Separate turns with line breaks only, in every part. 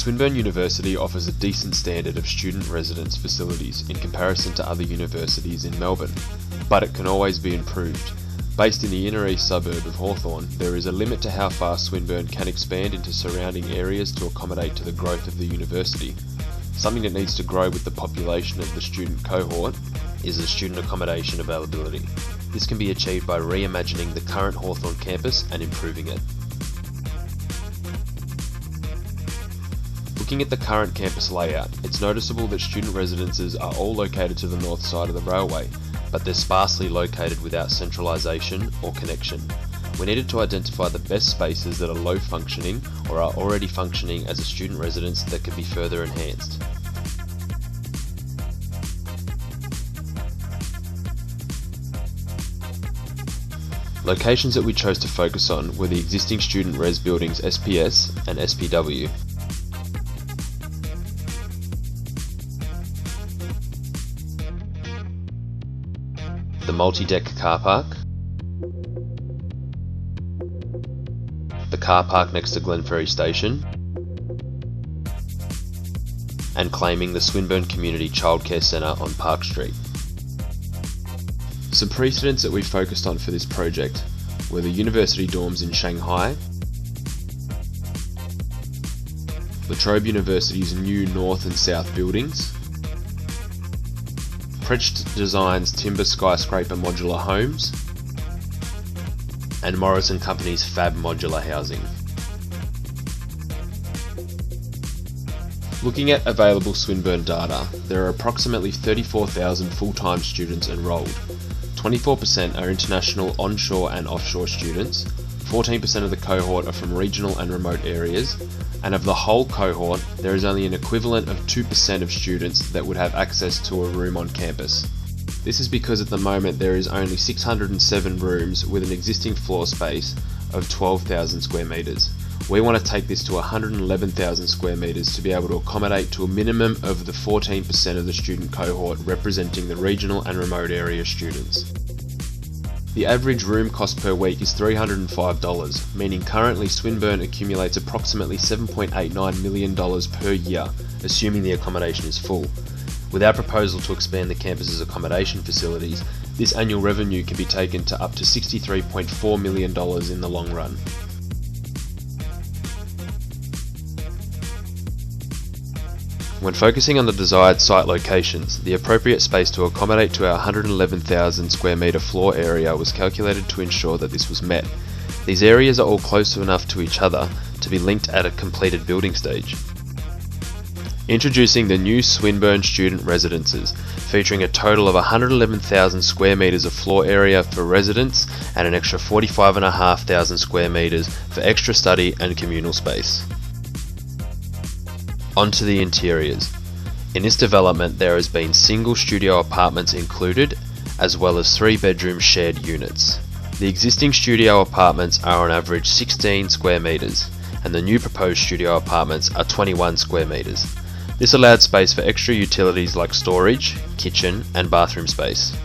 Swinburne University offers a decent standard of student residence facilities in comparison to other universities in Melbourne, but it can always be improved. Based in the inner east suburb of Hawthorn, there is a limit to how far Swinburne can expand into surrounding areas to accommodate to the growth of the university. Something that needs to grow with the population of the student cohort is the student accommodation availability. This can be achieved by reimagining the current Hawthorn campus and improving it. Looking at the current campus layout, it's noticeable that student residences are all located to the north side of the railway, but they're sparsely located without centralisation or connection. We needed to identify the best spaces that are low functioning or are already functioning as a student residence that can be further enhanced. Locations that we chose to focus on were the existing student res buildings SPS and SPW. The multi-deck car park, the car park next to Glenferrie Station, and claiming the Swinburne Community Childcare Centre on Park Street. Some precedents that we focused on for this project were the university dorms in Shanghai, La Trobe University's new north and south buildings, Precht Design's timber skyscraper modular homes, and Morris & Company's fab modular housing. Looking at available Swinburne data, there are approximately 34,000 full-time students enrolled. 24% are international onshore and offshore students, 14% of the cohort are from regional and remote areas, and of the whole cohort, there is only an equivalent of 2% of students that would have access to a room on campus. This is because at the moment there is only 607 rooms with an existing floor space of 12,000 square metres. We want to take this to 111,000 square metres to be able to accommodate to a minimum of the 14% of the student cohort representing the regional and remote area students. The average room cost per week is $305, meaning currently Swinburne accumulates approximately $7.89 million per year, assuming the accommodation is full. With our proposal to expand the campus's accommodation facilities, this annual revenue can be taken to up to $63.4 million in the long run. When focusing on the desired site locations, the appropriate space to accommodate to our 111,000 square metre floor area was calculated to ensure that this was met. These areas are all close enough to each other to be linked at a completed building stage. Introducing the new Swinburne student residences, featuring a total of 111,000 square metres of floor area for residents and an extra 45,500 square metres for extra study and communal space. Onto the interiors. In this development there has been single studio apartments included, as well as 3-bedroom shared units. The existing studio apartments are on average 16 square metres, and the new proposed studio apartments are 21 square metres. This allowed space for extra utilities like storage, kitchen and bathroom space.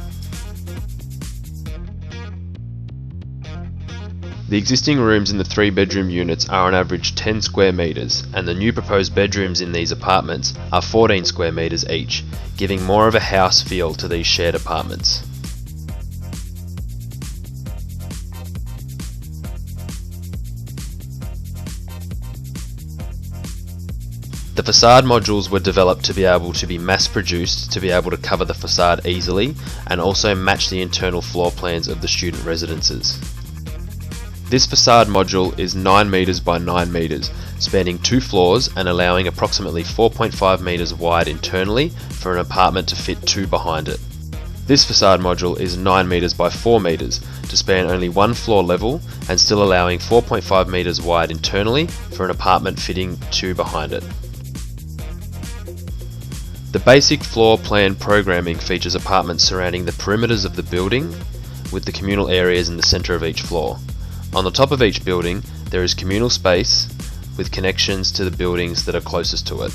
The existing rooms in the 3-bedroom units are on average 10 square metres, and the new proposed bedrooms in these apartments are 14 square metres each, giving more of a house feel to these shared apartments. The facade modules were developed to be able to be mass produced to be able to cover the facade easily and also match the internal floor plans of the student residences. This facade module is 9 metres by 9 metres, spanning 2 floors and allowing approximately 4.5 metres wide internally for an apartment to fit 2 behind it. This facade module is 9 metres by 4 metres to span only 1 floor level and still allowing 4.5 metres wide internally for an apartment fitting 2 behind it. The basic floor plan programming features apartments surrounding the perimeters of the building with the communal areas in the centre of each floor. On the top of each building, there is communal space with connections to the buildings that are closest to it.